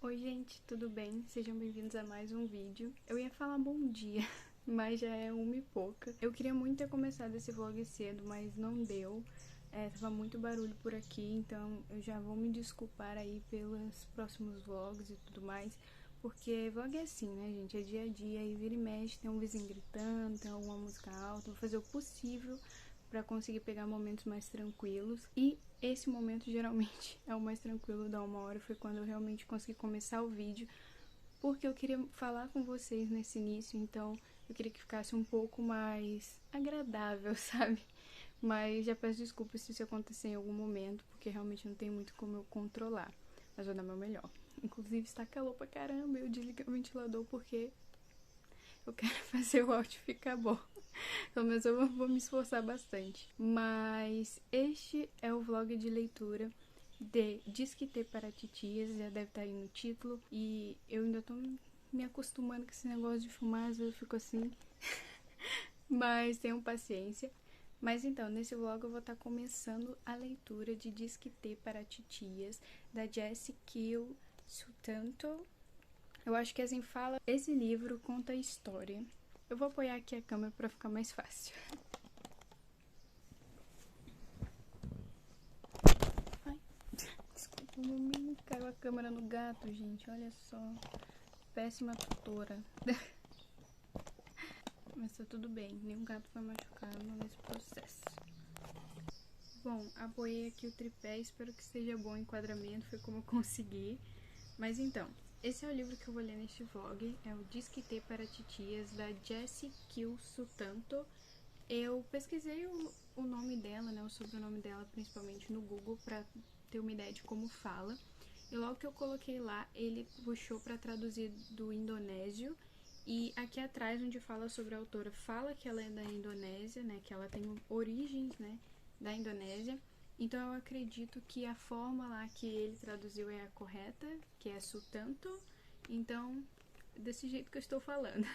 Oi gente, tudo bem? Sejam bem-vindos a mais um vídeo. Eu ia falar bom dia, mas já é 1h pouca. Eu queria muito ter começado esse vlog cedo, mas não deu. Tava muito barulho por aqui, então eu já vou me desculpar aí pelos próximos vlogs e tudo mais. Porque vlog é assim, né, gente? É dia a dia, aí vira e mexe, tem um vizinho gritando, tem alguma música alta. Vou fazer o possível pra conseguir pegar momentos mais tranquilos. E esse momento geralmente é o mais tranquilo da 1 hora, foi quando eu realmente consegui começar o vídeo, porque eu queria falar com vocês nesse início, então eu queria que ficasse um pouco mais agradável, sabe? Mas já peço desculpas se isso acontecer em algum momento, porque realmente não tem muito como eu controlar, mas vou dar meu melhor. Inclusive está calor pra caramba, eu desliguei o ventilador porque eu quero fazer o áudio ficar bom. Pelo menos eu vou me esforçar bastante. Mas este é o vlog de leitura de Disquite para Titias, já deve estar aí no título. E eu ainda tô me acostumando com esse negócio de fumar, às vezes eu fico assim. Mas tenham paciência. Mas então, nesse vlog eu vou estar começando a leitura de Disquite para Titias, da Jessie Kiel Sutanto. Eu acho que assim fala. Esse livro conta a história. Eu vou apoiar aqui a câmera para ficar mais fácil. Ai, desculpa, caiu a câmera no gato, gente. Olha só. Péssima tutora. Mas tá tudo bem. Nenhum gato foi machucado nesse processo. Bom, apoiei aqui o tripé. Espero que esteja bom o enquadramento. Foi como eu consegui. Mas então, esse é o livro que eu vou ler neste vlog. É o Disquite para Titias, da Jessie Kiel Sutanto. Eu pesquisei o nome dela, né, o sobrenome dela, principalmente no Google, pra ter uma ideia de como fala. E logo que eu coloquei lá, ele puxou para traduzir do indonésio. E aqui atrás, onde fala sobre a autora, fala que ela é da Indonésia, né, que ela tem origens, né, da Indonésia. Então eu acredito que a forma lá que ele traduziu é a correta, que é Sutanto. Então, desse jeito que eu estou falando.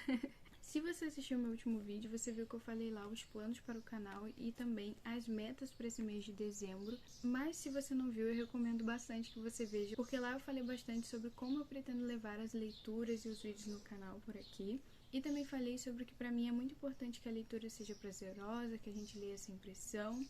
Se você assistiu meu último vídeo, você viu que eu falei lá os planos para o canal e também as metas para esse mês de dezembro. Mas se você não viu, eu recomendo bastante que você veja, porque lá eu falei bastante sobre como eu pretendo levar as leituras e os vídeos no canal por aqui. E também falei sobre que para mim é muito importante que a leitura seja prazerosa, que a gente leia sem pressão.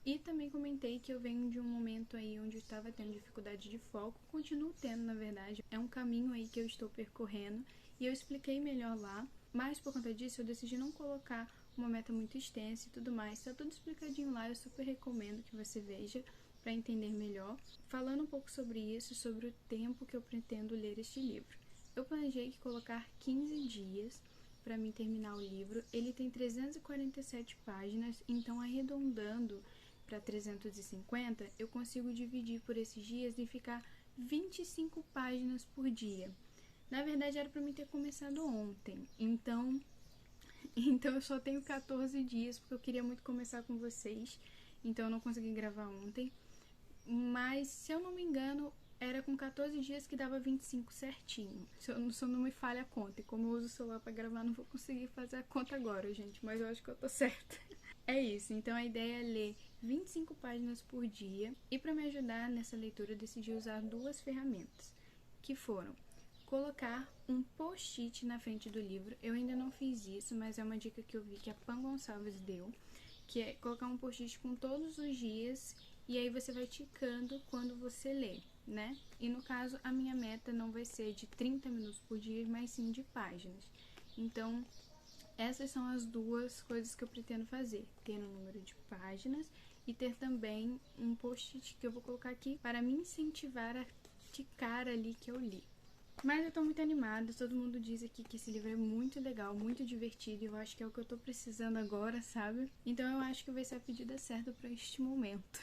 E também comentei que eu venho de um momento aí onde eu estava tendo dificuldade de foco, continuo tendo, na verdade. É um caminho aí que eu estou percorrendo e eu expliquei melhor lá. Mas por conta disso eu decidi não colocar uma meta muito extensa e tudo mais. Tá tudo explicadinho lá, eu super recomendo que você veja para entender melhor. Falando um pouco sobre isso, sobre o tempo que eu pretendo ler este livro. Eu planejei colocar 15 dias para mim terminar o livro. Ele tem 347 páginas, então arredondando para 350, eu consigo dividir por esses dias e ficar 25 páginas por dia. Na verdade era para mim ter começado ontem, então eu só tenho 14 dias, porque eu queria muito começar com vocês, então eu não consegui gravar ontem. Mas, se eu não me engano, era com 14 dias que dava 25 certinho. Se eu não me falha a conta. E como eu uso o celular pra gravar, não vou conseguir fazer a conta agora, gente. Mas eu acho que eu tô certa. É isso. Então, a ideia é ler 25 páginas por dia. E para me ajudar nessa leitura, eu decidi usar duas ferramentas. Que foram colocar um post-it na frente do livro. Eu ainda não fiz isso, mas é uma dica que eu vi que a Pan Gonçalves deu. Que é colocar um post-it com todos os dias. E aí você vai ticando quando você lê, né? E no caso, a minha meta não vai ser de 30 minutos por dia, mas sim de páginas. Então, essas são as duas coisas que eu pretendo fazer. Ter um número de páginas e ter também um post-it que eu vou colocar aqui para me incentivar a ticar ali que eu li. Mas eu tô muito animada, todo mundo diz aqui que esse livro é muito legal, muito divertido, e eu acho que é o que eu tô precisando agora, sabe? Então eu acho que vai ser a pedida certa para este momento.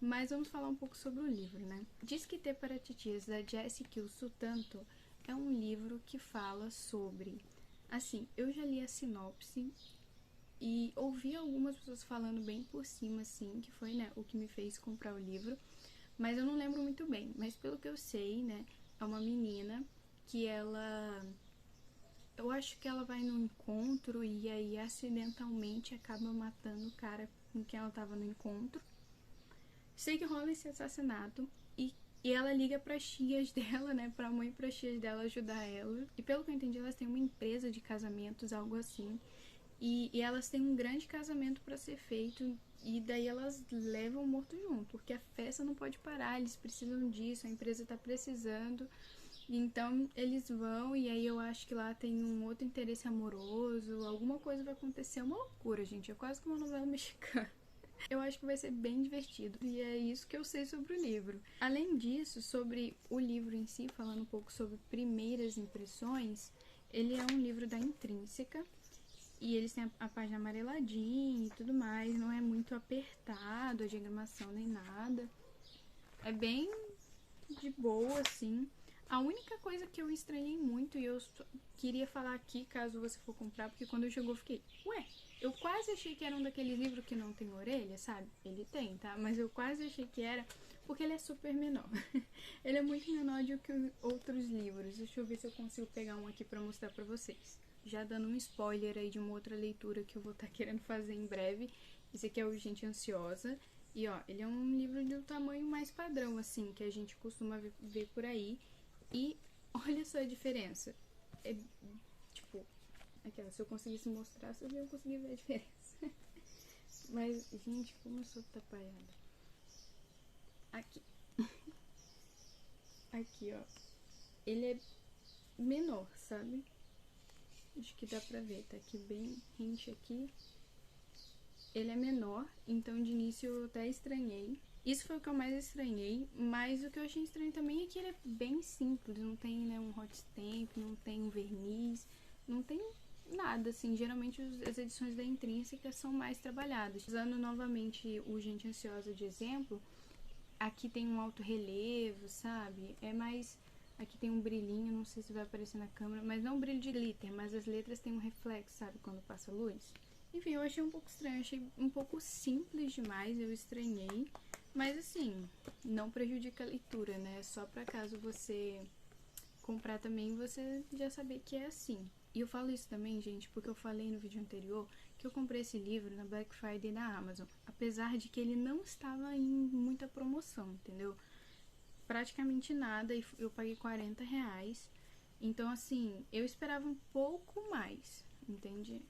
Mas vamos falar um pouco sobre o livro, né? Disquite para Titias, da Jessie Kiel Sutanto, é um livro que fala sobre... Assim, eu já li a sinopse e ouvi algumas pessoas falando bem por cima, assim, que foi, né, o que me fez comprar o livro. Mas eu não lembro muito bem. Mas pelo que eu sei, né, é uma menina que ela... Eu acho que ela vai num encontro e aí acidentalmente acaba matando o cara com quem ela tava no encontro. Sei que rola esse assassinato e E ela liga para tias dela, né, pra mãe e para tias dela ajudar ela. E pelo que eu entendi, elas têm uma empresa de casamentos, algo assim. E elas têm um grande casamento para ser feito. E daí elas levam o morto junto, porque a festa não pode parar, eles precisam disso, a empresa tá precisando. Então eles vão, e aí eu acho que lá tem um outro interesse amoroso, alguma coisa vai acontecer, é uma loucura, gente, é quase que uma novela mexicana. Eu acho que vai ser bem divertido, e é isso que eu sei sobre o livro. Além disso, sobre o livro em si, falando um pouco sobre primeiras impressões, ele é um livro da Intrínseca, e eles têm a página amareladinha e tudo mais, não é muito apertado a diagramação nem nada. É bem de boa, assim. A única coisa que eu estranhei muito, e eu queria falar aqui caso você for comprar, porque quando chegou eu fiquei, ué, eu quase achei que era um daqueles livros que não tem orelha, sabe? Ele tem, tá? Mas eu quase achei que era, porque ele é super menor. Ele é muito menor do que outros livros. Deixa eu ver se eu consigo pegar um aqui pra mostrar pra vocês. Já dando um spoiler aí de uma outra leitura que eu vou estar querendo fazer em breve. Esse aqui é o Gente Ansiosa. E ó, ele é um livro de um tamanho mais padrão, assim, que a gente costuma ver por aí. E olha só a diferença. É, tipo, aquela, se eu conseguisse mostrar, vocês iam conseguir ver a diferença. Mas, gente, como eu sou atrapalhada. Aqui. Aqui, ó. Ele é menor, sabe? Acho que dá pra ver, tá aqui bem rente aqui. Ele é menor, então de início eu até estranhei. Isso foi o que eu mais estranhei, mas o que eu achei estranho também é que ele é bem simples, não tem, né, um hot stamp, não tem um verniz, não tem nada, assim. Geralmente as edições da Intrínseca são mais trabalhadas. Usando novamente o Gente Ansiosa de exemplo, aqui tem um alto relevo, sabe? É mais... Aqui tem um brilhinho, não sei se vai aparecer na câmera, mas não um brilho de glitter, mas as letras têm um reflexo, sabe? Quando passa luz. Enfim, eu achei um pouco estranho, achei um pouco simples demais, eu estranhei. Mas assim, não prejudica a leitura, né? Só pra caso você comprar também, você já saber que é assim. E eu falo isso também, gente, porque eu falei no vídeo anterior que eu comprei esse livro na Black Friday na Amazon. Apesar de que ele não estava em muita promoção, entendeu? Praticamente nada, e eu paguei R$ 40. Então, assim, eu esperava um pouco mais, entende?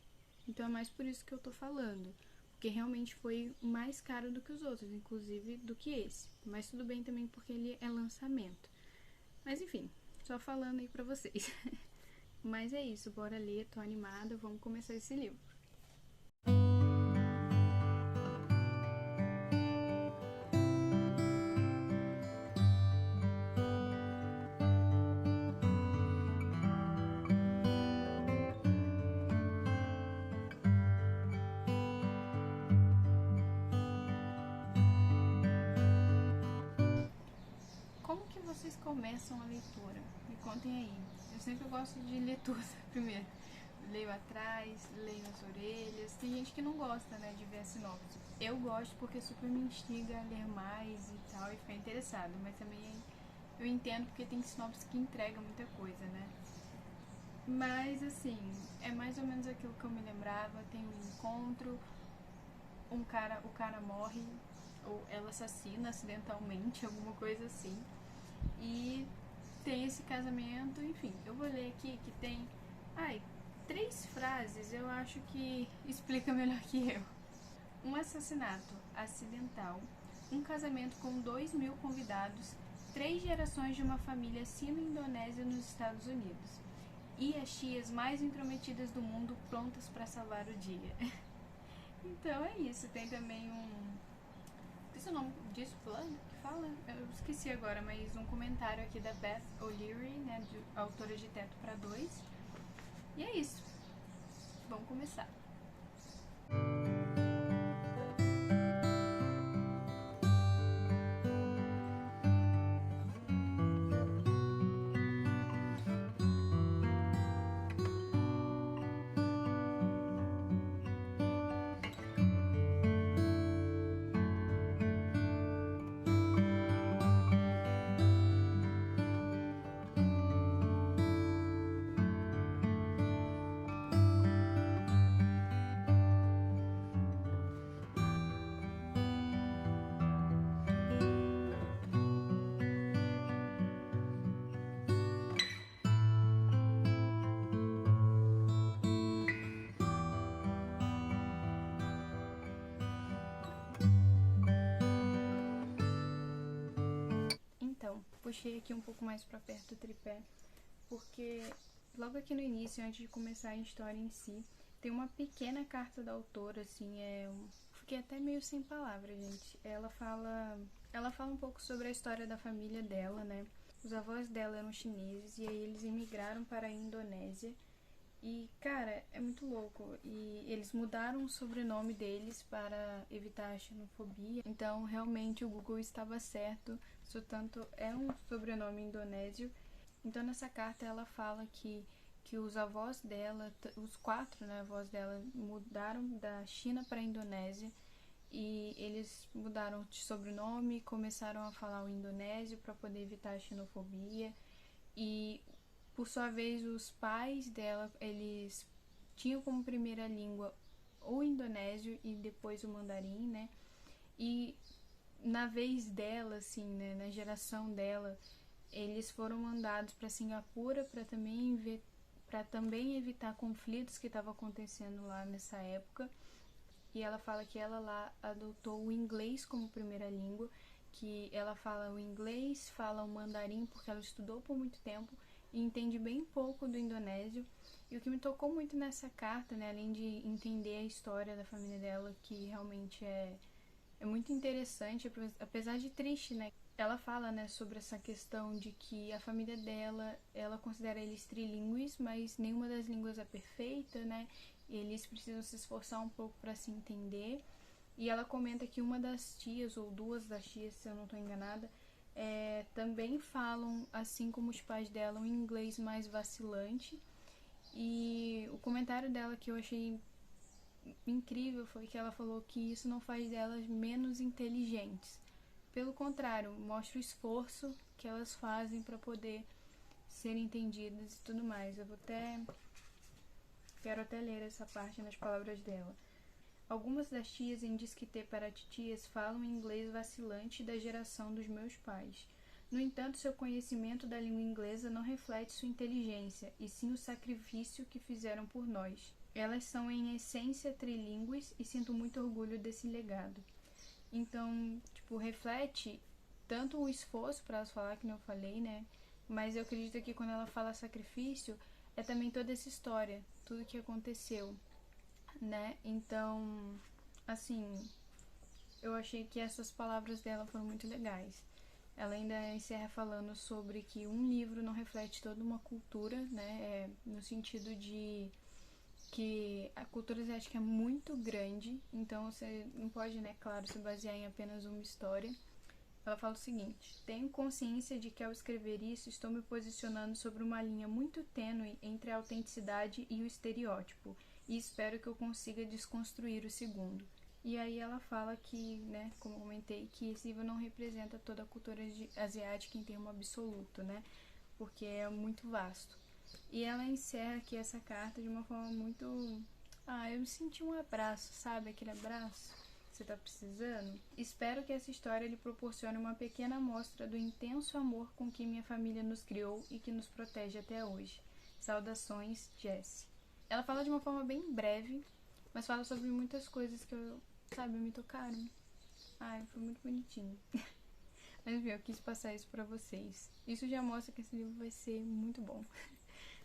Então é mais por isso que eu tô falando. Porque realmente foi mais caro do que os outros, inclusive do que esse. Mas tudo bem também porque ele é lançamento. Mas enfim, só falando aí pra vocês. Mas é isso, bora ler, tô animada, vamos começar esse livro. Como que vocês começam a leitura? Me contem aí. Eu sempre gosto de ler tudo primeiro. Leio atrás, leio as orelhas. Tem gente que não gosta, né, de ver a sinopse. Eu gosto porque super me instiga a ler mais e tal e ficar interessado. Mas também eu entendo porque tem sinopse que entrega muita coisa, né? Mas assim, é mais ou menos aquilo que eu me lembrava. Tem um encontro, o cara morre, ou ela assassina acidentalmente, alguma coisa assim. E tem esse casamento, enfim. Eu vou ler aqui que tem 3 frases, eu acho que explica melhor que eu. Um assassinato acidental, um casamento com 2.000 convidados, 3 gerações de uma família sino-indonésia nos Estados Unidos. E as tias mais intrometidas do mundo prontas para salvar o dia. Então é isso, tem também esse é o nome disso, fulano, que fala? Eu esqueci agora, mas um comentário aqui da Beth O'Leary, né, autora de Teto para Dois. E é isso. Vamos começar. puxei aqui um pouco mais pra perto do tripé, porque logo aqui no início, antes de começar a história em si, tem uma pequena carta da autora, assim, fiquei até meio sem palavras, gente. Ela fala um pouco sobre a história da família dela, né? Os avós dela eram chineses e aí eles emigraram para a Indonésia. E, cara, é muito louco. E eles mudaram o sobrenome deles para evitar a xenofobia. Então, realmente, o Google estava certo. Portanto, é um sobrenome indonésio. Então, nessa carta, ela fala que os avós dela, os quatro, né, avós dela, mudaram da China para a Indonésia. E eles mudaram de sobrenome, começaram a falar o indonésio para poder evitar a xenofobia. E por sua vez, os pais dela, eles tinham como primeira língua o indonésio e depois o mandarim, né? E na vez dela, assim, né, na geração dela, eles foram mandados para Singapura para também evitar conflitos que estavam acontecendo lá nessa época. E ela fala que ela lá adotou o inglês como primeira língua, que ela fala o inglês, fala o mandarim porque ela estudou por muito tempo e entende bem pouco do indonésio. E o que me tocou muito nessa carta, né, além de entender a história da família dela, que realmente é muito interessante, apesar de triste, né? Ela fala, né, sobre essa questão de que a família dela, ela considera eles trilingües, mas nenhuma das línguas é perfeita, né? Eles precisam se esforçar um pouco para se entender. E ela comenta que uma das tias, ou duas das tias, se eu não estou enganada, também falam, assim como os pais dela, um inglês mais vacilante. E o comentário dela que eu achei incrível foi que ela falou que isso não faz delas menos inteligentes. Pelo contrário, mostra o esforço que elas fazem para poder ser entendidas e tudo mais. Quero até ler essa parte nas palavras dela. Algumas das tias em Disquetê para titias falam inglês vacilante da geração dos meus pais. No entanto, seu conhecimento da língua inglesa não reflete sua inteligência, e sim o sacrifício que fizeram por nós. Elas são, em essência, trilingües e sinto muito orgulho desse legado. Então, tipo, reflete tanto o esforço para elas falar, que não eu falei, né? Mas eu acredito que quando ela fala sacrifício, é também toda essa história, tudo que aconteceu, né? Então, assim, eu achei que essas palavras dela foram muito legais. Ela ainda encerra falando sobre que um livro não reflete toda uma cultura, né? No sentido de que a cultura asiática é muito grande, então você não pode, né, claro, se basear em apenas uma história. Ela fala o seguinte: tenho consciência de que ao escrever isso estou me posicionando sobre uma linha muito tênue entre a autenticidade e o estereótipo, e espero que eu consiga desconstruir o segundo. E aí ela fala que, né, como eu comentei, que esse livro não representa toda a cultura asiática em termo absoluto, né, porque é muito vasto. E ela encerra aqui essa carta de uma forma muito... eu me senti um abraço, sabe? Aquele abraço que você tá precisando. Espero que essa história lhe proporcione uma pequena amostra do intenso amor com que minha família nos criou e que nos protege até hoje. Saudações, Jessie. Ela fala de uma forma bem breve, mas fala sobre muitas coisas que me tocaram. Foi muito bonitinho. Mas enfim, eu quis passar isso pra vocês. Isso já mostra que esse livro vai ser muito bom.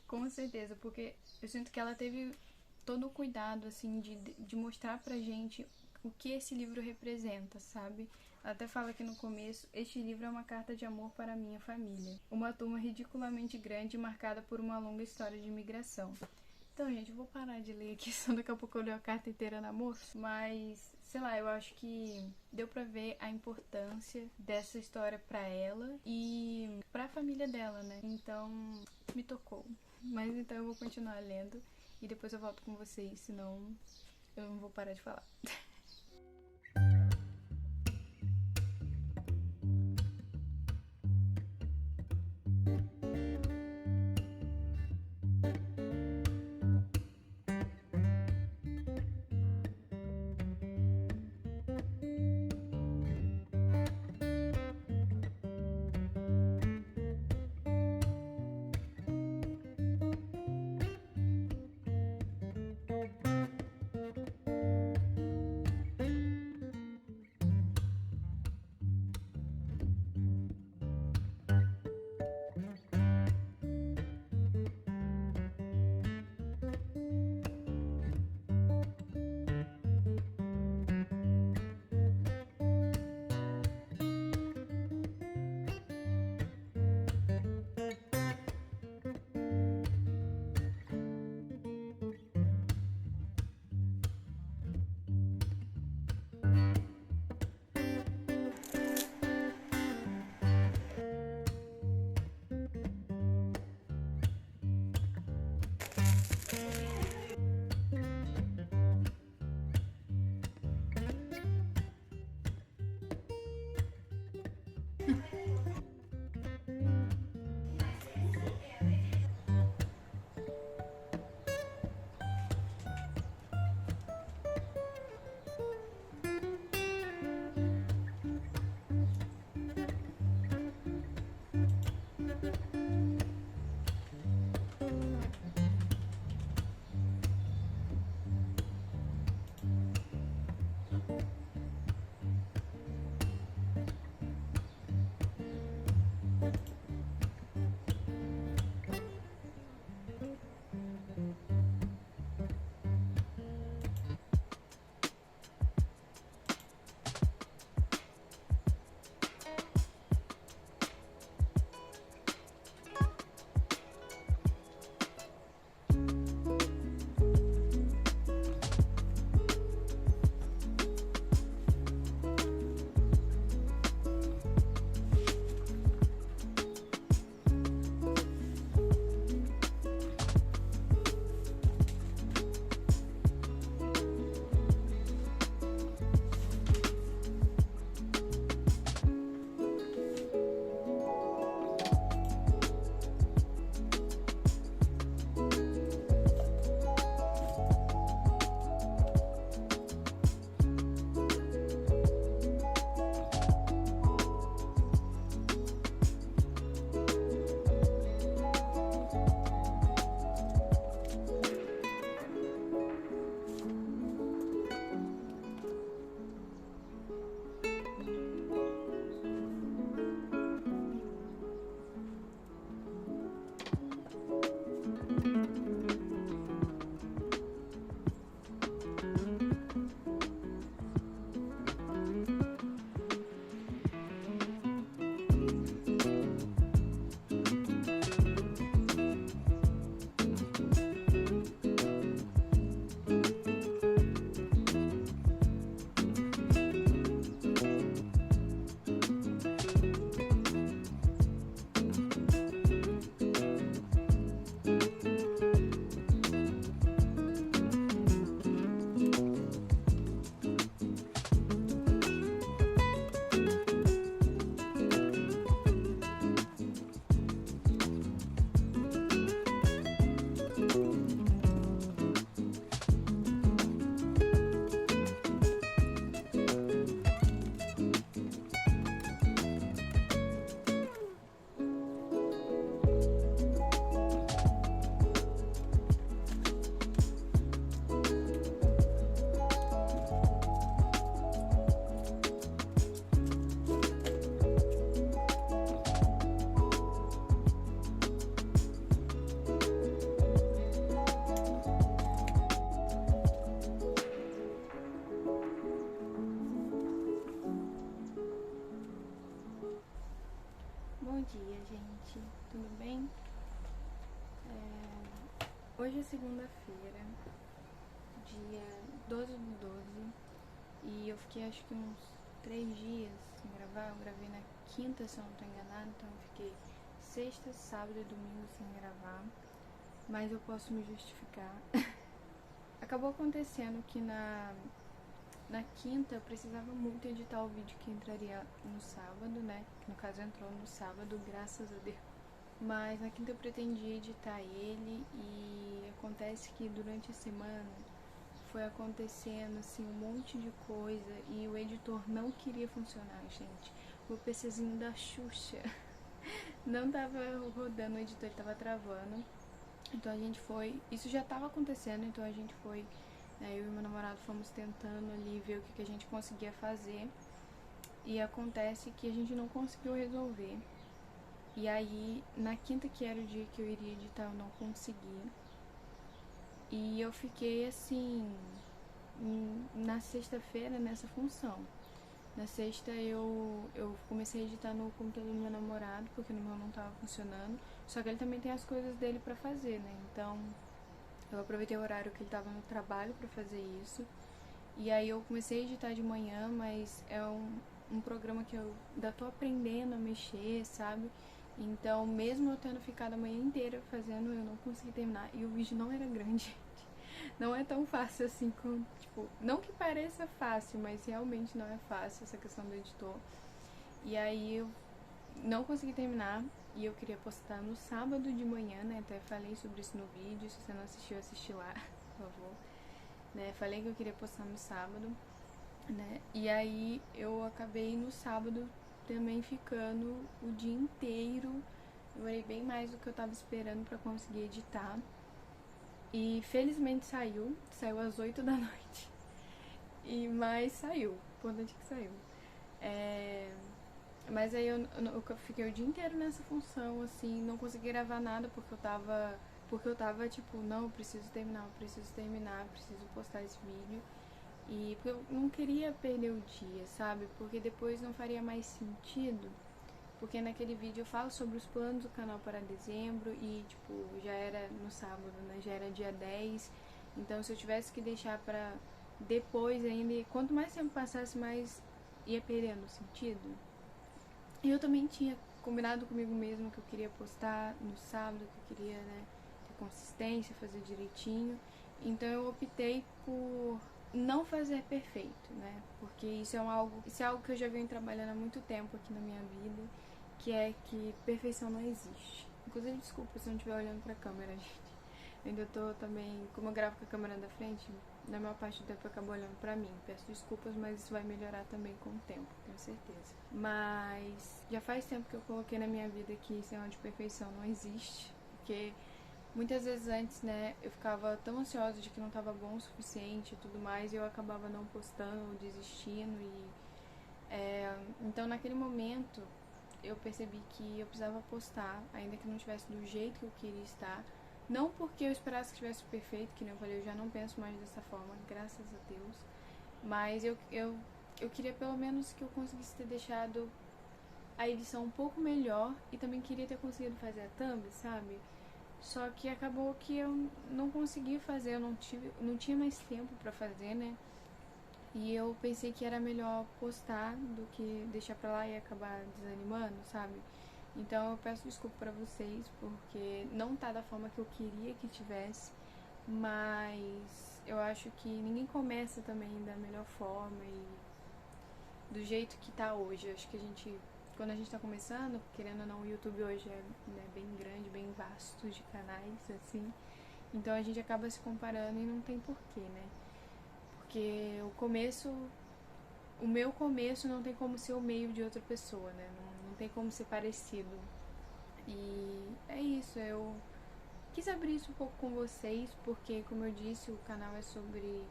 Com certeza, porque eu sinto que ela teve todo o cuidado, assim, de mostrar pra gente o que esse livro representa, sabe? Ela até fala aqui no começo: este livro é uma carta de amor para a minha família. Uma turma ridiculamente grande marcada por uma longa história de imigração. Então, gente, eu vou parar de ler aqui, senão daqui a pouco eu leio a carta inteira na moça. Mas, sei lá, eu acho que deu pra ver a importância dessa história pra ela e pra família dela, né? Então, me tocou. Mas então eu vou continuar lendo e depois eu volto com vocês, senão eu não vou parar de falar. Hoje é segunda-feira, dia 12 do 12, e eu fiquei acho que uns 3 dias sem gravar. Eu gravei na quinta, se eu não tô enganada, então eu fiquei sexta, sábado e domingo sem gravar, mas eu posso me justificar. Acabou acontecendo que na quinta eu precisava muito editar o vídeo que entraria no sábado, né? Que no caso entrou no sábado, graças a Deus. Mas na quinta eu pretendia editar ele e acontece que durante a semana foi acontecendo assim um monte de coisa e o editor não queria funcionar, gente. O PCzinho da Xuxa não tava rodando, o editor tava travando. Então a gente foi, isso já tava acontecendo, então a gente foi, né, eu e meu namorado fomos tentando ali ver o que a gente conseguia fazer. E acontece que a gente não conseguiu resolver. E aí, na quinta, que era o dia que eu iria editar, eu não consegui. E eu fiquei assim, na sexta-feira, nessa função. Na sexta eu comecei a editar no computador do meu namorado, porque no meu não tava funcionando. Só que ele também tem as coisas dele pra fazer, né? Então eu aproveitei o horário que ele tava no trabalho pra fazer isso. E aí eu comecei a editar de manhã, mas é um programa que eu ainda tô aprendendo a mexer, sabe? Então, mesmo eu tendo ficado a manhã inteira fazendo, eu não consegui terminar. E o vídeo não era grande. Não é tão fácil assim, tipo, não que pareça fácil, mas realmente não é fácil essa questão do editor. E aí eu não consegui terminar e eu queria postar no sábado de manhã, né? Até falei sobre isso no vídeo, se você não assistiu, assiste lá, por favor. Né? Falei que eu queria postar no sábado, né? E aí eu acabei no sábado também ficando o dia inteiro. Demorei bem mais do que eu tava esperando pra conseguir editar. E felizmente saiu às 8 da noite. Mas saiu, o importante é que saiu. Mas aí eu fiquei o dia inteiro nessa função, assim, não consegui gravar nada porque eu tava tipo, não, eu preciso terminar, preciso postar esse vídeo. E porque eu não queria perder o dia, sabe? Porque depois não faria mais sentido. Porque naquele vídeo eu falo sobre os planos do canal para dezembro e, tipo, já era no sábado, né? Já era dia 10. Então, se eu tivesse que deixar pra depois ainda, quanto mais tempo passasse, mais ia perdendo sentido. E eu também tinha combinado comigo mesma que eu queria postar no sábado, que eu queria, né, ter consistência, fazer direitinho. Então eu optei por não fazer perfeito, né? Porque isso é algo que eu já venho trabalhando há muito tempo aqui na minha vida, que é que perfeição não existe. Inclusive, desculpa se eu não estiver olhando pra câmera, gente. Eu ainda tô também, como eu gravo com a câmera da frente, na maior parte do tempo eu acabo olhando pra mim. Peço desculpas, mas isso vai melhorar também com o tempo, tenho certeza. Mas já faz tempo que eu coloquei na minha vida que esse negócio de perfeição não existe, porque muitas vezes antes, né, eu ficava tão ansiosa de que não tava bom o suficiente e tudo mais, e eu acabava não postando, desistindo então naquele momento eu percebi que eu precisava postar, ainda que não estivesse do jeito que eu queria estar. Não porque eu esperasse que estivesse perfeito, que nem eu falei, eu já não penso mais dessa forma, graças a Deus. Mas eu queria pelo menos que eu conseguisse ter deixado a edição um pouco melhor e também queria ter conseguido fazer a thumb, sabe? Só que acabou que eu não consegui fazer, eu não tinha mais tempo pra fazer, né? E eu pensei que era melhor postar do que deixar pra lá e acabar desanimando, sabe? Então eu peço desculpa pra vocês, porque não tá da forma que eu queria que tivesse, mas eu acho que ninguém começa também da melhor forma e do jeito que tá hoje. Eu acho que quando a gente tá começando, querendo ou não, o YouTube hoje é, né, bem grande, bem vasto de canais, assim. Então a gente acaba se comparando e não tem porquê, né? Porque o meu começo não tem como ser o meio de outra pessoa, né? Não tem como ser parecido. E é isso, eu quis abrir isso um pouco com vocês, porque, como eu disse, o canal é sobre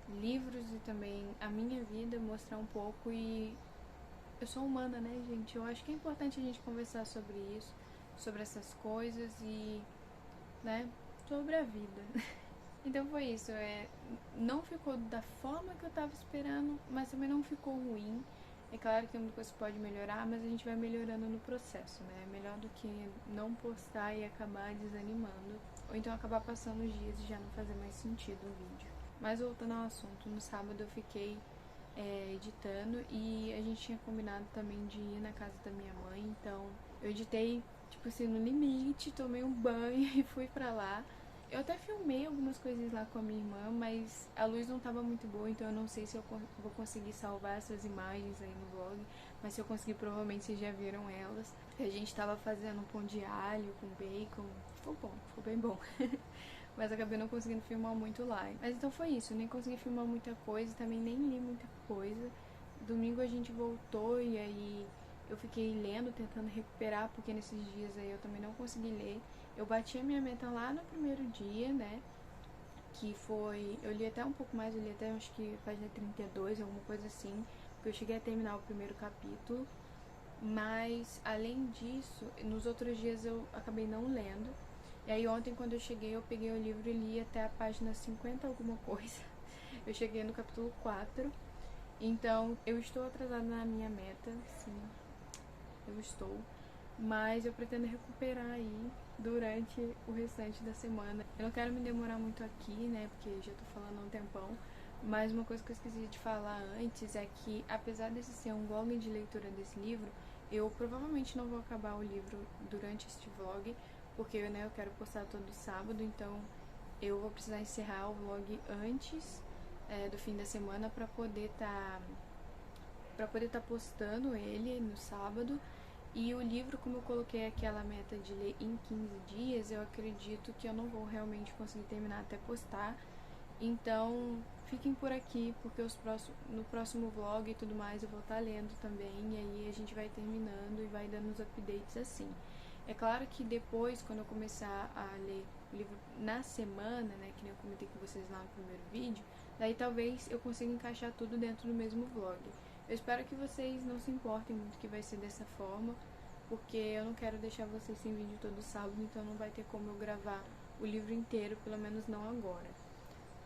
livros e também a minha vida, mostrar um pouco. E eu sou humana, né, gente? Eu acho que é importante a gente conversar sobre isso, sobre essas coisas e, né, sobre a vida. Então foi isso, não ficou da forma que eu tava esperando, mas também não ficou ruim. É claro que tem muita coisa que pode melhorar, mas a gente vai melhorando no processo, né? É melhor do que não postar e acabar desanimando, ou então acabar passando os dias e já não fazer mais sentido o vídeo. Mas voltando ao assunto, no sábado eu fiquei editando e a gente tinha combinado também de ir na casa da minha mãe, então eu editei, tipo assim, no limite, tomei um banho e fui pra lá. Eu até filmei algumas coisinhas lá com a minha irmã, mas a luz não tava muito boa, então eu não sei se eu vou conseguir salvar essas imagens aí no vlog, mas se eu conseguir, provavelmente vocês já viram elas. A gente tava fazendo um pão de alho com bacon, ficou bom, ficou bem bom. Mas acabei não conseguindo filmar muito lá. Mas então foi isso, nem consegui filmar muita coisa, também nem li muita coisa. Domingo a gente voltou e aí eu fiquei lendo, tentando recuperar, porque nesses dias aí eu também não consegui ler. Eu bati a minha meta lá no primeiro dia, né? Que foi... Eu li até um pouco mais, eu li até acho que página 32, alguma coisa assim. Porque eu cheguei a terminar o primeiro capítulo. Mas, além disso, nos outros dias eu acabei não lendo. E aí ontem, quando eu cheguei, eu peguei o livro e li até a página 50 alguma coisa. Eu cheguei no capítulo 4. Então, eu estou atrasada na minha meta, sim, eu estou. Mas eu pretendo recuperar aí durante o restante da semana. Eu não quero me demorar muito aqui, né, porque já tô falando há um tempão. Mas uma coisa que eu esqueci de falar antes é que, apesar desse ser um vlog de leitura desse livro, eu provavelmente não vou acabar o livro durante este vlog, porque, né, eu quero postar todo sábado, então eu vou precisar encerrar o vlog antes do fim da semana para poder tá postando ele no sábado. E o livro, como eu coloquei aquela meta de ler em 15 dias, eu acredito que eu não vou realmente conseguir terminar até postar. Então, fiquem por aqui, porque no próximo vlog e tudo mais eu vou estar lendo também, e aí a gente vai terminando e vai dando os updates assim. É claro que depois, quando eu começar a ler o livro na semana, né, que nem eu comentei com vocês lá no primeiro vídeo, daí talvez eu consiga encaixar tudo dentro do mesmo vlog. Eu espero que vocês não se importem muito que vai ser dessa forma, porque eu não quero deixar vocês sem vídeo todo sábado, então não vai ter como eu gravar o livro inteiro, pelo menos não agora.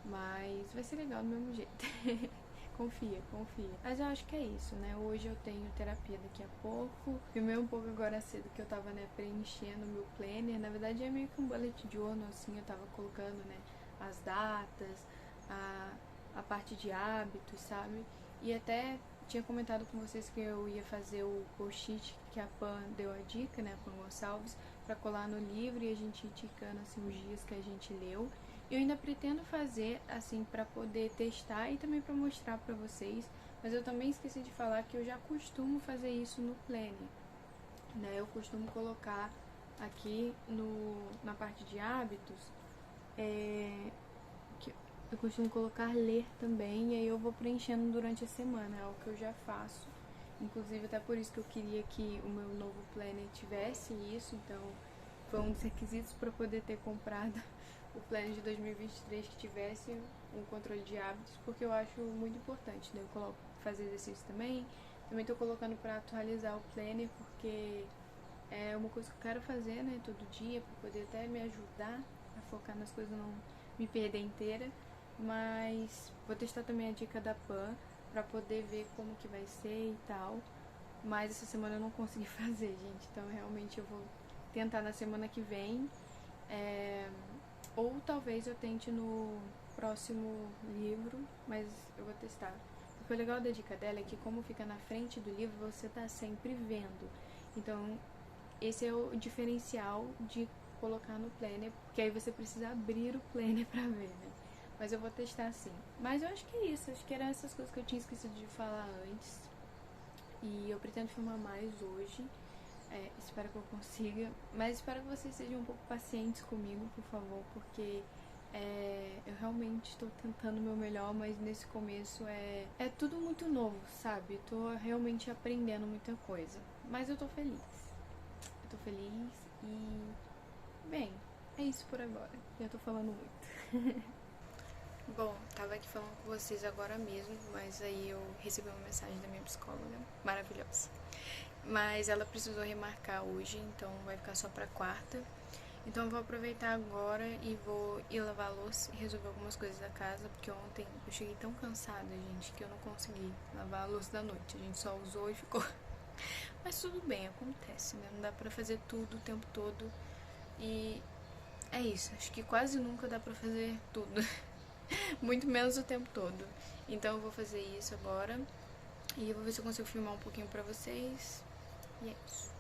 Mas vai ser legal do mesmo jeito. Confia, confia. Mas eu acho que é isso, né? Hoje eu tenho terapia daqui a pouco. Filmei um pouco agora cedo que eu tava, né, preenchendo o meu planner. Na verdade é meio que um bullet journal, assim. Eu tava colocando, né, as datas, a parte de hábitos, sabe? E até tinha comentado com vocês que eu ia fazer o post-it que a Pan deu a dica, né, a Pan Gonçalves, pra colar no livro e a gente ir ticando, assim, os dias que a gente leu. Eu ainda pretendo fazer, assim, pra poder testar e também pra mostrar pra vocês, mas eu também esqueci de falar que eu já costumo fazer isso no planner, né? Eu costumo colocar aqui na parte de hábitos, que eu costumo colocar ler também, e aí eu vou preenchendo durante a semana, é algo que eu já faço. Inclusive, até por isso que eu queria que o meu novo planner tivesse isso, então foi um dos requisitos para poder ter comprado o planner de 2023 que tivesse um controle de hábitos, porque eu acho muito importante, né? Eu coloco fazer exercício também tô colocando para atualizar o planner, porque é uma coisa que eu quero fazer, né, todo dia, para poder até me ajudar a focar nas coisas, não me perder inteira. Mas vou testar também a dica da Pan pra poder ver como que vai ser e tal. Mas essa semana eu não consegui fazer, gente. Então realmente eu vou tentar na semana que vem. Ou talvez eu tente no próximo livro, mas eu vou testar. Porque o legal da dica dela é que como fica na frente do livro, você tá sempre vendo. Então esse é o diferencial de colocar no planner, porque aí você precisa abrir o planner pra ver, né? Mas eu vou testar sim. Mas eu acho que é isso, acho que eram essas coisas que eu tinha esquecido de falar antes. E eu pretendo filmar mais hoje. Espero que eu consiga. Mas espero que vocês sejam um pouco pacientes comigo, por favor, porque eu realmente estou tentando o meu melhor, mas nesse começo é tudo muito novo, sabe? Tô realmente aprendendo muita coisa. Mas eu tô feliz. Eu tô feliz e... Bem, é isso por agora. Já tô falando muito. Bom, tava aqui falando com vocês agora mesmo, mas aí eu recebi uma mensagem da minha psicóloga, maravilhosa. Mas ela precisou remarcar hoje, então vai ficar só pra quarta. Então eu vou aproveitar agora e vou ir lavar a louça e resolver algumas coisas da casa, porque ontem eu cheguei tão cansada, gente, que eu não consegui lavar a louça da noite. A gente só usou e ficou. Mas tudo bem, acontece, né? Não dá pra fazer tudo o tempo todo. E é isso, acho que quase nunca dá pra fazer tudo. Muito menos o tempo todo. Então eu vou fazer isso agora. E eu vou ver se eu consigo filmar um pouquinho pra vocês. E é isso.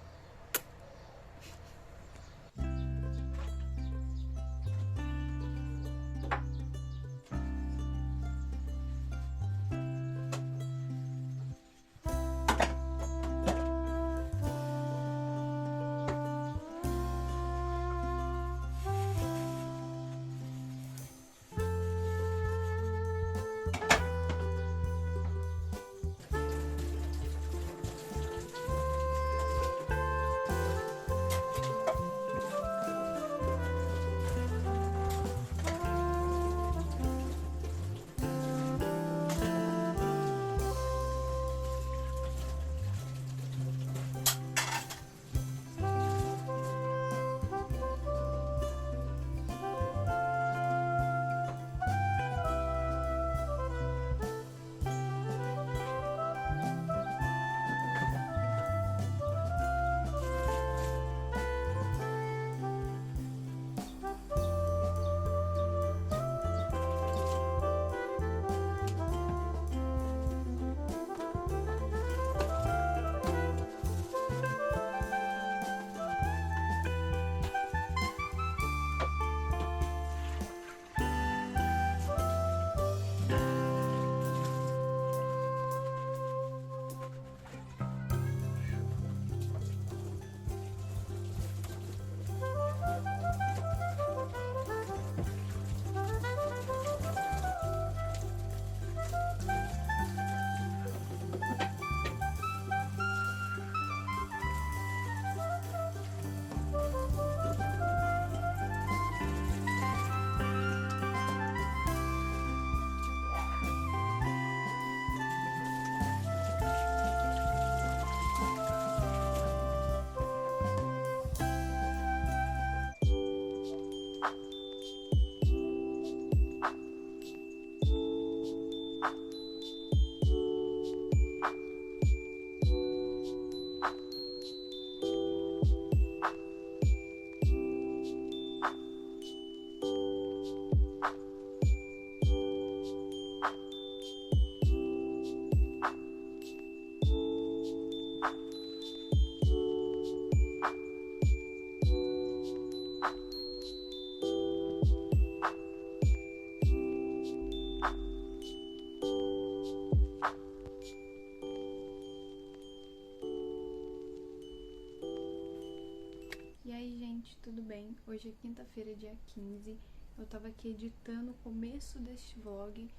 E aí, gente, tudo bem? Hoje é quinta-feira, dia 15. Eu tava aqui editando o começo deste vlog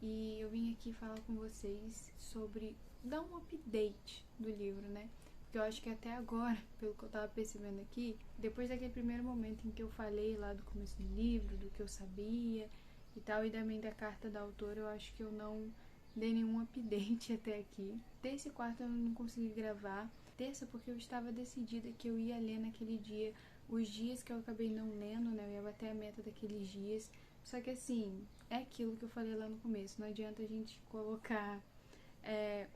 e eu vim aqui falar com vocês sobre dar um update do livro, né? Porque eu acho que até agora, pelo que eu tava percebendo aqui, depois daquele primeiro momento em que eu falei lá do começo do livro, do que eu sabia e tal, e também da carta da autora, eu acho que eu não dei nenhum update até aqui. Desse quarto eu não consegui gravar. Terça, porque eu estava decidida que eu ia ler naquele dia, os dias que eu acabei não lendo, né? Eu ia bater a meta daqueles dias. Só que assim, é aquilo que eu falei lá no começo, não adianta a gente colocar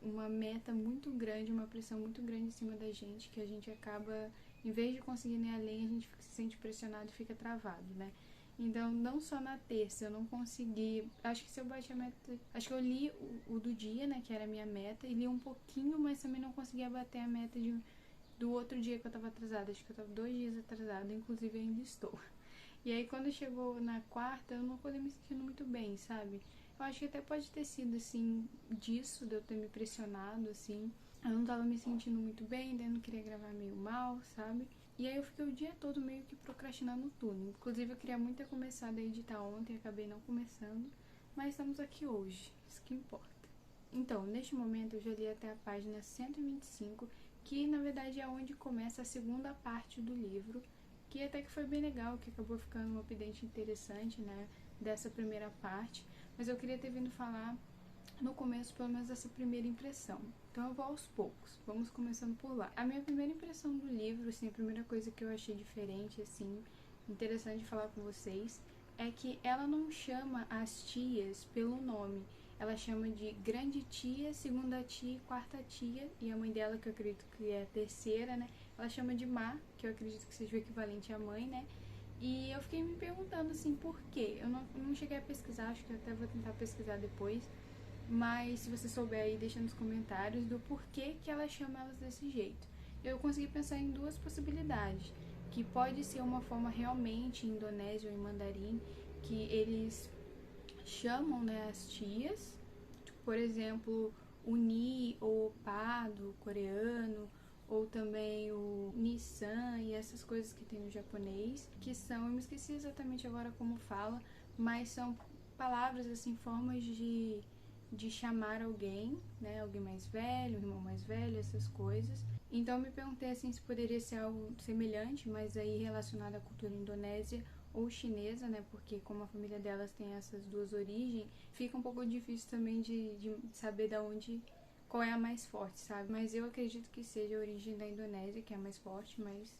uma meta muito grande, uma pressão muito grande em cima da gente, que a gente acaba, em vez de conseguir ir além, a gente se sente pressionado e fica travado, né? Então, não só na terça eu não consegui. Acho que se eu bati a meta. Acho que eu li o do dia, né? Que era a minha meta. E li um pouquinho, mas também não conseguia bater a meta do outro dia que eu tava atrasada. Acho que eu tava 2 dias atrasada. Inclusive, ainda estou. E aí, quando chegou na quarta, eu não pude me sentindo muito bem, sabe? Eu acho que até pode ter sido, assim, disso, de eu ter me pressionado, assim. Eu não tava me sentindo muito bem, daí eu não queria gravar meio mal, sabe? E aí eu fiquei o dia todo meio que procrastinando tudo. Inclusive eu queria muito ter começado a editar ontem, acabei não começando. Mas estamos aqui hoje, isso que importa. Então, neste momento eu já li até a página 125, que na verdade é onde começa a segunda parte do livro, que até que foi bem legal, que acabou ficando um update interessante, né, dessa primeira parte. Mas eu queria ter vindo falar no começo, pelo menos, essa primeira impressão. Então eu vou aos poucos, vamos começando por lá. A minha primeira impressão do livro, assim, a primeira coisa que eu achei diferente, assim, interessante de falar com vocês é que ela não chama as tias pelo nome. Ela chama de grande tia, segunda tia e quarta tia. E a mãe dela, que eu acredito que é a terceira, né? Ela chama de Má, que eu acredito que seja o equivalente à mãe, né? E eu fiquei me perguntando, assim, por quê? Eu não cheguei a pesquisar, acho que eu até vou tentar pesquisar depois. Mas se você souber aí, deixa nos comentários do porquê que ela chama elas desse jeito. Eu consegui pensar em duas possibilidades. Que pode ser uma forma realmente em indonésio ou em mandarim, que eles chamam, né, as tias, por exemplo, o Ni ou o Pa do coreano, ou também o Nissan e essas coisas que tem no japonês, que são, eu me esqueci exatamente agora como fala, mas são palavras, assim, formas de chamar alguém, né, alguém mais velho, um irmão mais velho, essas coisas. Então eu me perguntei assim se poderia ser algo semelhante, mas aí relacionado à cultura indonésia ou chinesa, né? Porque como a família delas tem essas duas origens, fica um pouco difícil também de saber da onde, qual é a mais forte, sabe? Mas eu acredito que seja a origem da Indonésia, que é a mais forte, mas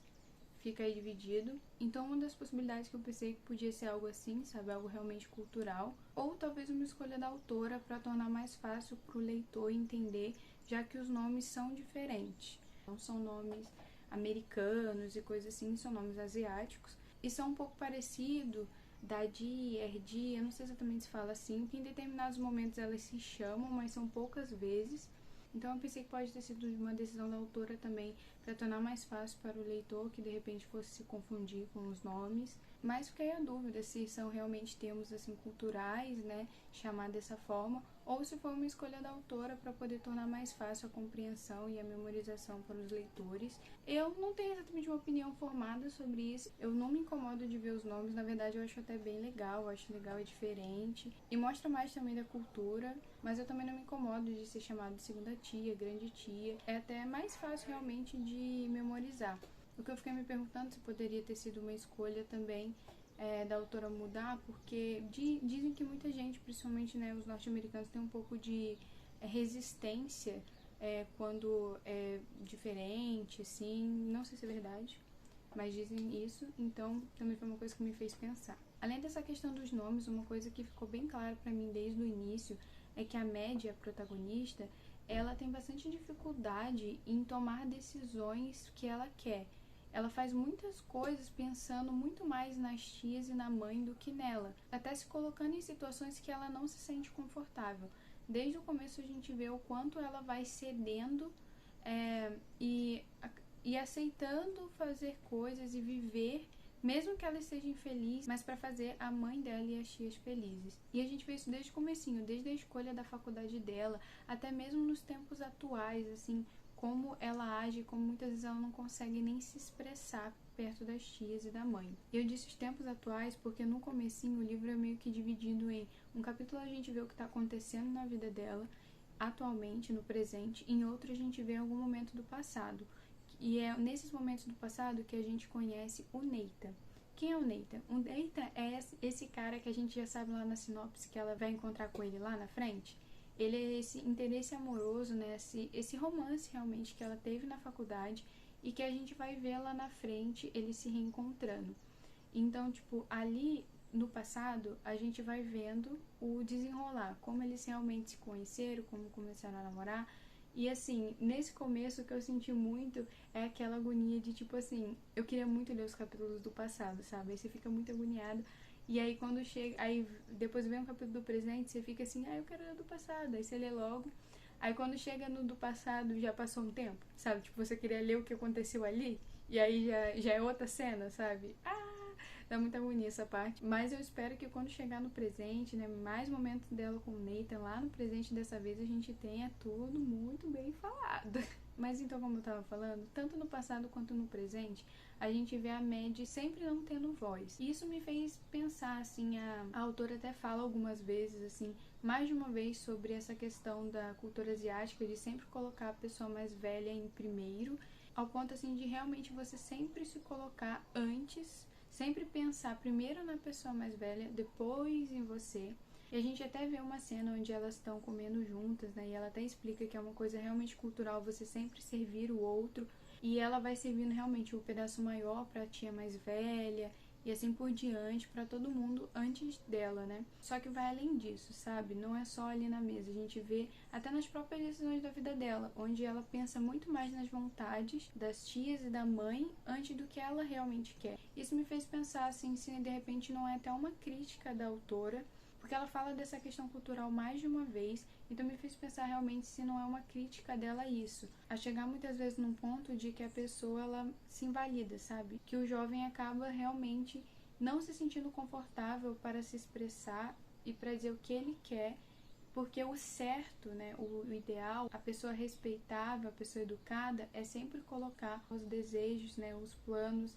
fica aí dividido. Então uma das possibilidades que eu pensei que podia ser algo assim, sabe? Algo realmente cultural. Ou talvez uma escolha da autora para tornar mais fácil para o leitor entender, já que os nomes são diferentes. Não são nomes americanos e coisas assim, são nomes asiáticos. E são um pouco parecidos, Dadi, Erdi, eu não sei exatamente se fala assim, que em determinados momentos elas se chamam, mas são poucas vezes. Então eu pensei que pode ter sido uma decisão da autora também para tornar mais fácil para o leitor que de repente fosse se confundir com os nomes. Mas fiquei a dúvida se são realmente termos assim culturais, né, chamar dessa forma, ou se foi uma escolha da autora para poder tornar mais fácil a compreensão e a memorização para os leitores. Eu não tenho exatamente uma opinião formada sobre isso. Eu não me incomodo de ver os nomes, na verdade eu acho até bem legal, eu acho legal e diferente. E mostra mais também da cultura, mas eu também não me incomodo de ser chamado de segunda tia, grande tia. É até mais fácil realmente de memorizar. O que eu fiquei me perguntando se poderia ter sido uma escolha também da autora mudar, porque dizem que muita gente, principalmente, né, os norte-americanos, tem um pouco de resistência quando é diferente, assim, não sei se é verdade, mas dizem isso, então também foi uma coisa que me fez pensar. Além dessa questão dos nomes, uma coisa que ficou bem clara para mim desde o início é que a Maddie, a protagonista, ela tem bastante dificuldade em tomar decisões que ela quer. Ela faz muitas coisas pensando muito mais nas tias e na mãe do que nela, até se colocando em situações que ela não se sente confortável. Desde o começo a gente vê o quanto ela vai cedendo e aceitando fazer coisas e viver, mesmo que ela esteja infeliz, mas para fazer a mãe dela e as tias felizes. E a gente vê isso desde o comecinho, desde a escolha da faculdade dela, até mesmo nos tempos atuais, assim, como ela age, como muitas vezes ela não consegue nem se expressar perto das tias e da mãe. Eu disse os tempos atuais porque no comecinho o livro é meio que dividido em um capítulo a gente vê o que está acontecendo na vida dela, atualmente, no presente, e em outro a gente vê algum momento do passado. E é nesses momentos do passado que a gente conhece o Neita. Quem é o Neita? O Neita é esse cara que a gente já sabe lá na sinopse que ela vai encontrar com ele lá na frente. Ele é esse interesse amoroso, né? Esse romance realmente que ela teve na faculdade e que a gente vai ver lá na frente eles se reencontrando. Então, tipo, ali no passado a gente vai vendo o desenrolar, como eles realmente se conheceram, como começaram a namorar. E assim, nesse começo o que eu senti muito é aquela agonia de tipo assim, eu queria muito ler os capítulos do passado, sabe? Aí você fica muito agoniado. E aí quando chega, aí depois vem um capítulo do presente, você fica assim, eu quero ler do passado, aí você lê logo. Aí quando chega no do passado já passou um tempo, sabe? Tipo, você queria ler o que aconteceu ali, e aí já é outra cena, sabe? Dá muita agonia essa parte. Mas eu espero que quando chegar no presente, né, mais momentos dela com o Nathan lá no presente dessa vez, a gente tenha tudo muito bem falado. Mas então, como eu tava falando, tanto no passado quanto no presente, a gente vê a Maddie sempre não tendo voz. E isso me fez pensar, assim, a autora até fala algumas vezes, assim, mais de uma vez sobre essa questão da cultura asiática, de sempre colocar a pessoa mais velha em primeiro, ao ponto, assim, de realmente você sempre se colocar antes, sempre pensar primeiro na pessoa mais velha, depois em você. E a gente até vê uma cena onde elas estão comendo juntas, né? E ela até explica que é uma coisa realmente cultural você sempre servir o outro. E ela vai servindo realmente o pedaço maior para a tia mais velha. e assim por diante para todo mundo antes dela, né? Só que vai além disso, sabe? Não é só ali na mesa, a gente vê até nas próprias decisões da vida dela, onde ela pensa muito mais nas vontades das tias e da mãe antes do que ela realmente quer. Isso me fez pensar assim, se de repente não é até uma crítica da autora, porque ela fala dessa questão cultural mais de uma vez, então me fez pensar realmente se não é uma crítica dela a isso, a chegar muitas vezes num ponto de que a pessoa ela se invalida, sabe? Que o jovem acaba realmente não se sentindo confortável para se expressar e para dizer o que ele quer, porque o certo, né, o ideal, a pessoa respeitável, a pessoa educada é sempre colocar os desejos, né, os planos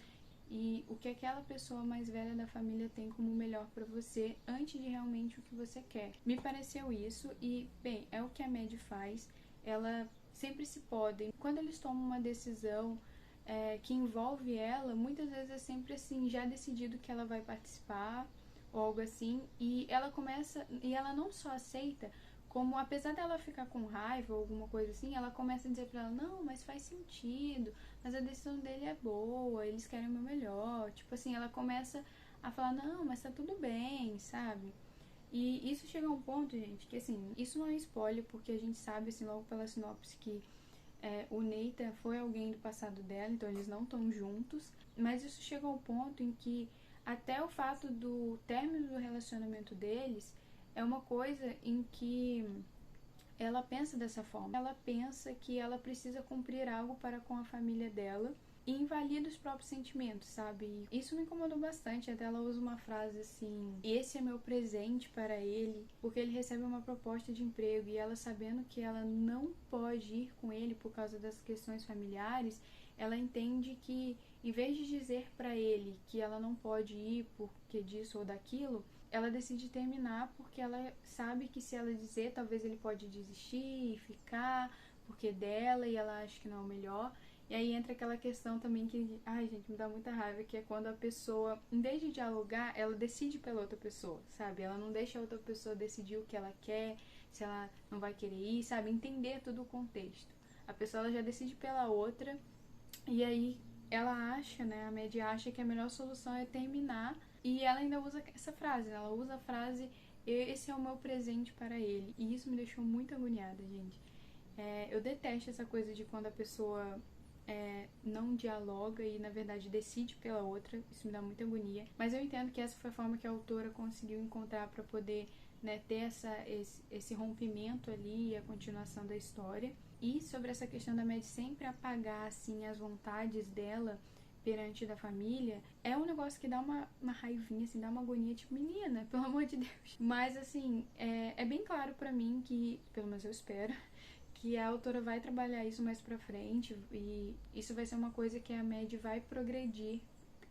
e o que aquela pessoa mais velha da família tem como melhor para você antes de realmente o que você quer. Me pareceu isso e, bem, é o que a Mad faz. Ela sempre se podem. Quando eles tomam uma decisão que envolve ela, muitas vezes é sempre assim, já decidido que ela vai participar ou algo assim, e ela começa, e ela não só aceita, como apesar dela ficar com raiva ou alguma coisa assim, ela começa a dizer pra ela, não, mas faz sentido, mas a decisão dele é boa, eles querem o meu melhor, tipo assim, ela começa a falar, não, mas tá tudo bem, sabe? E isso chega a um ponto, gente, que assim, isso não é spoiler, porque a gente sabe, assim, logo pela sinopse que o Nathan foi alguém do passado dela, então eles não estão juntos, mas isso chega ao ponto em que até o fato do término do relacionamento deles é uma coisa em que ela pensa dessa forma. Ela pensa que ela precisa cumprir algo para com a família dela e invalida os próprios sentimentos, sabe? Isso me incomodou bastante, até ela usa uma frase assim, esse é meu presente para ele, porque ele recebe uma proposta de emprego e ela, sabendo que ela não pode ir com ele por causa das questões familiares, ela entende que, em vez de dizer para ele que ela não pode ir porque disso ou daquilo, ela decide terminar porque ela sabe que se ela dizer, talvez ele pode desistir e ficar porque é dela e ela acha que não é o melhor. E aí entra aquela questão também que, ai gente, me dá muita raiva, que é quando a pessoa, em vez de dialogar, ela decide pela outra pessoa, sabe? Ela não deixa a outra pessoa decidir o que ela quer, se ela não vai querer ir, sabe? Entender todo o contexto. A pessoa ela já decide pela outra e aí ela acha, né, a média acha que a melhor solução é terminar e ela ainda usa essa frase, né? Ela usa a frase, esse é o meu presente para ele. E isso me deixou muito agoniada, gente. Eu detesto essa coisa de quando a pessoa não dialoga e na verdade decide pela outra, isso me dá muita agonia, mas eu entendo que essa foi a forma que a autora conseguiu encontrar para poder, né, ter esse rompimento ali e a continuação da história. E sobre essa questão da Mad sempre apagar assim as vontades dela perante da família, é um negócio que dá uma raivinha, assim, dá uma agonia, tipo, menina, pelo amor de Deus. Mas assim, é bem claro pra mim que, pelo menos eu espero, que a autora vai trabalhar isso mais pra frente e isso vai ser uma coisa que a Mad vai progredir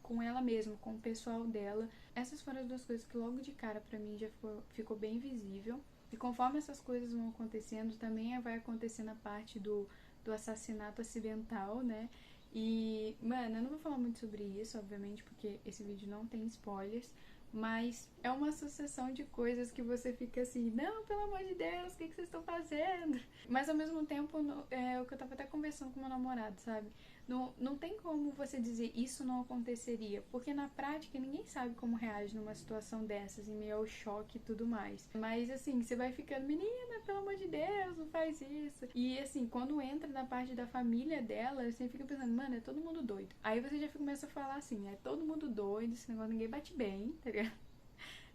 com ela mesma, com o pessoal dela. Essas foram as duas coisas que logo de cara pra mim já ficou bem visível. E conforme essas coisas vão acontecendo, também vai acontecendo a parte do assassinato acidental, né? E, mano, eu não vou falar muito sobre isso, obviamente, porque esse vídeo não tem spoilers, mas é uma sucessão de coisas que você fica assim, não, pelo amor de Deus, o que vocês estão fazendo? Mas ao mesmo tempo, é o que eu tava até conversando com meu namorado, sabe? Não tem como você dizer isso não aconteceria, porque na prática ninguém sabe como reage numa situação dessas, em meio ao choque e tudo mais. Mas assim, você vai ficando, menina, pelo amor de Deus, não faz isso. E assim, quando entra na parte da família dela, você fica pensando, mano, é todo mundo doido. Aí você já começa a falar assim, é todo mundo doido, esse negócio ninguém bate bem, tá ligado?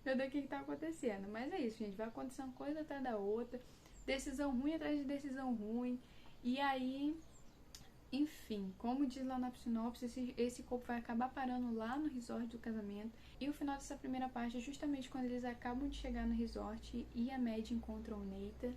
Meu Deus, o que tá acontecendo? Mas é isso, gente, vai acontecendo uma coisa atrás da outra, decisão ruim atrás de decisão ruim, e aí... Enfim, como diz lá na sinopse, esse corpo vai acabar parando lá no resort do casamento. E o final dessa primeira parte é justamente quando eles acabam de chegar no resort e a Mad encontra o Nathan.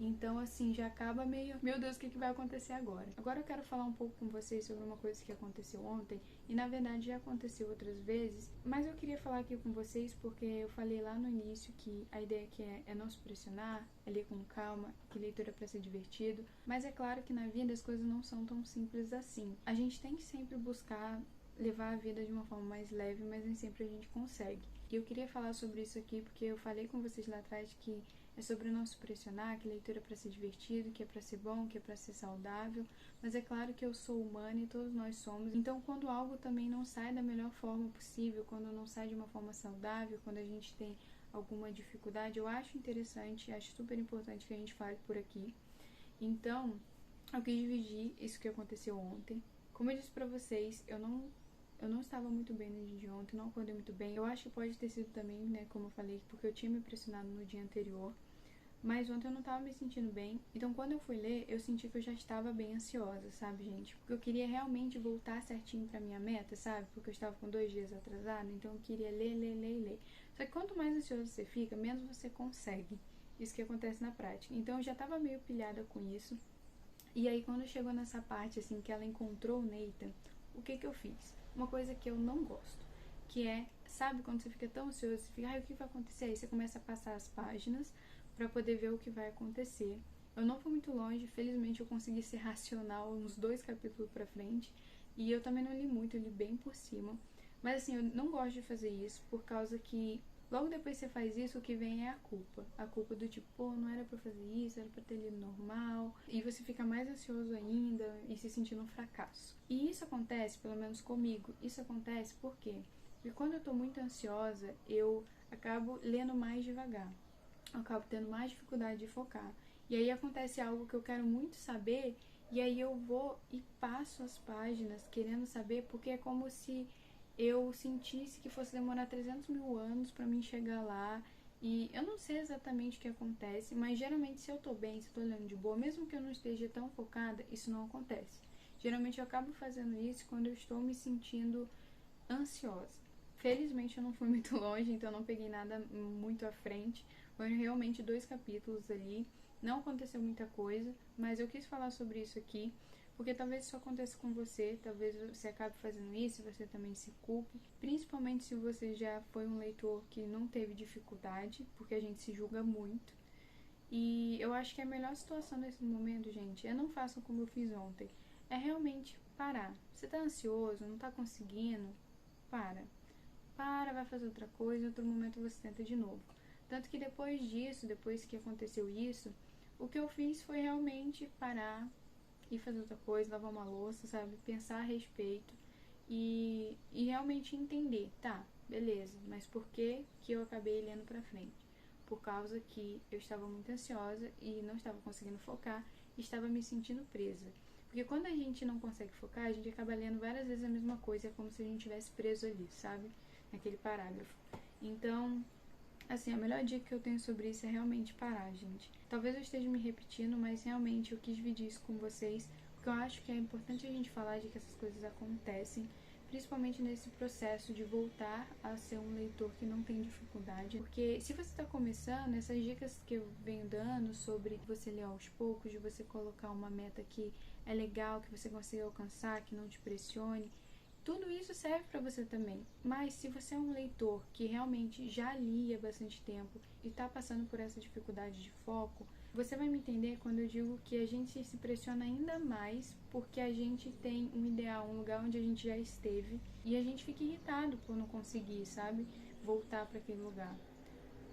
Então, assim, já acaba meio... Meu Deus, o que vai acontecer agora? Agora eu quero falar um pouco com vocês sobre uma coisa que aconteceu ontem. E, na verdade, já aconteceu outras vezes. Mas eu queria falar aqui com vocês porque eu falei lá no início que a ideia aqui é não se pressionar, é ler com calma, que leitura é pra ser divertido. Mas é claro que na vida as coisas não são tão simples assim. A gente tem que sempre buscar levar a vida de uma forma mais leve, mas nem sempre a gente consegue. E eu queria falar sobre isso aqui porque eu falei com vocês lá atrás que é sobre não se pressionar, que leitura é para ser divertido, que é para ser bom, que é para ser saudável, mas é claro que eu sou humana e todos nós somos, então quando algo também não sai da melhor forma possível, quando não sai de uma forma saudável, quando a gente tem alguma dificuldade, eu acho interessante, acho super importante que a gente fale por aqui. Então, eu quis dividir isso que aconteceu ontem. Como eu disse pra vocês, eu não estava muito bem no dia de ontem, não acordei muito bem. Eu acho que pode ter sido também, né, como eu falei, porque eu tinha me pressionado no dia anterior. Mas ontem eu não estava me sentindo bem. Então, quando eu fui ler, eu senti que eu já estava bem ansiosa, sabe, gente? Porque eu queria realmente voltar certinho pra minha meta, sabe? Porque eu estava com 2 dias atrasada, então eu queria ler. Só que quanto mais ansioso você fica, menos você consegue. Isso que acontece na prática. Então, eu já estava meio pilhada com isso. E aí, quando chegou nessa parte, assim, que ela encontrou o Nathan, o que eu fiz? Uma coisa que eu não gosto, que é, sabe, quando você fica tão ansioso, você fica, o que vai acontecer? Aí você começa a passar as páginas pra poder ver o que vai acontecer. Eu não fui muito longe, felizmente eu consegui ser racional uns 2 capítulos pra frente, e eu também não li muito, eu li bem por cima. Mas assim, eu não gosto de fazer isso, por causa que logo depois que você faz isso, o que vem é a culpa. A culpa do tipo, pô, não era pra fazer isso, era pra ter lido normal. E você fica mais ansioso ainda e se sentindo um fracasso. E isso acontece, pelo menos comigo, isso acontece por quê? Porque quando eu tô muito ansiosa, eu acabo lendo mais devagar. Eu acabo tendo mais dificuldade de focar. E aí acontece algo que eu quero muito saber, e aí eu vou e passo as páginas querendo saber, porque é como se eu sentisse que fosse demorar 300 mil anos pra mim chegar lá. E eu não sei exatamente o que acontece, mas geralmente se eu tô bem, se eu tô olhando de boa, mesmo que eu não esteja tão focada, isso não acontece. Geralmente eu acabo fazendo isso quando eu estou me sentindo ansiosa. Felizmente eu não fui muito longe, então eu não peguei nada muito à frente. Foram realmente 2 capítulos ali. Não aconteceu muita coisa, mas eu quis falar sobre isso aqui, porque talvez isso aconteça com você, talvez você acabe fazendo isso, você também se culpe, principalmente se você já foi um leitor que não teve dificuldade, porque a gente se julga muito. E eu acho que a melhor situação nesse momento, gente, é não façam como eu fiz ontem. É realmente parar. Você tá ansioso, não tá conseguindo? Para. Vai fazer outra coisa, em outro momento você tenta de novo. Tanto que depois disso, depois que aconteceu isso, o que eu fiz foi realmente parar e fazer outra coisa, lavar uma louça, sabe? Pensar a respeito e realmente entender, tá, beleza, mas por que eu acabei lendo pra frente? Por causa que eu estava muito ansiosa e não estava conseguindo focar e estava me sentindo presa. Porque quando a gente não consegue focar, a gente acaba lendo várias vezes a mesma coisa, é como se a gente estivesse preso ali, sabe? Naquele parágrafo. Então, assim, a melhor dica que eu tenho sobre isso é realmente parar, gente. Talvez eu esteja me repetindo, mas realmente eu quis dividir isso com vocês, porque eu acho que é importante a gente falar de que essas coisas acontecem, principalmente nesse processo de voltar a ser um leitor que não tem dificuldade. Porque se você está começando, essas dicas que eu venho dando sobre você ler aos poucos, de você colocar uma meta que é legal, que você consiga alcançar, que não te pressione, tudo isso serve para você também. Mas se você é um leitor que realmente já lia bastante tempo e está passando por essa dificuldade de foco, você vai me entender quando eu digo que a gente se pressiona ainda mais porque a gente tem um ideal, um lugar onde a gente já esteve e a gente fica irritado por não conseguir, sabe, voltar para aquele lugar.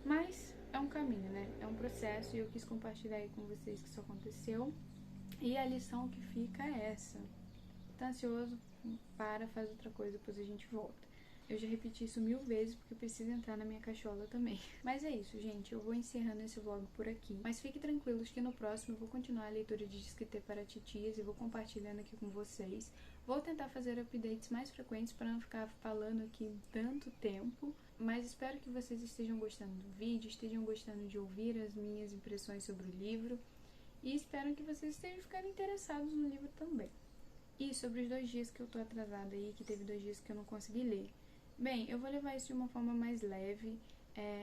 Mas é um caminho, né? É um processo e eu quis compartilhar aí com vocês que isso aconteceu. E a lição que fica é essa. Tá ansioso? Faz outra coisa, depois a gente volta. Eu já repeti isso 1000 vezes porque eu preciso entrar na minha cachola também. Mas é isso, gente. Eu vou encerrando esse vlog por aqui. Mas fiquem tranquilos que no próximo eu vou continuar a leitura de Disquete para Titias e vou compartilhando aqui com vocês. Vou tentar fazer updates mais frequentes para não ficar falando aqui tanto tempo. Mas espero que vocês estejam gostando do vídeo, estejam gostando de ouvir as minhas impressões sobre o livro. E espero que vocês estejam ficando interessados no livro também. E sobre os 2 dias que eu tô atrasada aí, que teve 2 dias que eu não consegui ler. Bem, eu vou levar isso de uma forma mais leve.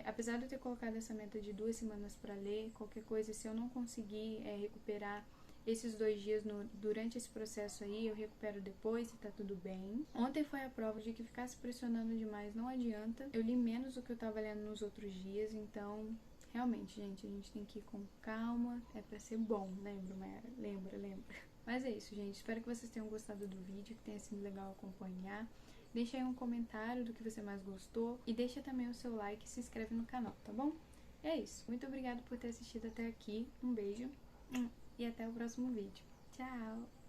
Apesar de eu ter colocado essa meta de 2 semanas pra ler, qualquer coisa, se eu não conseguir recuperar esses 2 dias durante esse processo aí, eu recupero depois e tá tudo bem. Ontem foi a prova de que ficar se pressionando demais não adianta. Eu li menos do que eu tava lendo nos outros dias, então realmente, gente, a gente tem que ir com calma. É pra ser bom, lembra, Mayara? Lembra. Mas é isso, gente. Espero que vocês tenham gostado do vídeo, que tenha sido legal acompanhar. Deixa aí um comentário do que você mais gostou e deixa também o seu like e se inscreve no canal, tá bom? É isso. Muito obrigada por ter assistido até aqui. Um beijo e até o próximo vídeo. Tchau!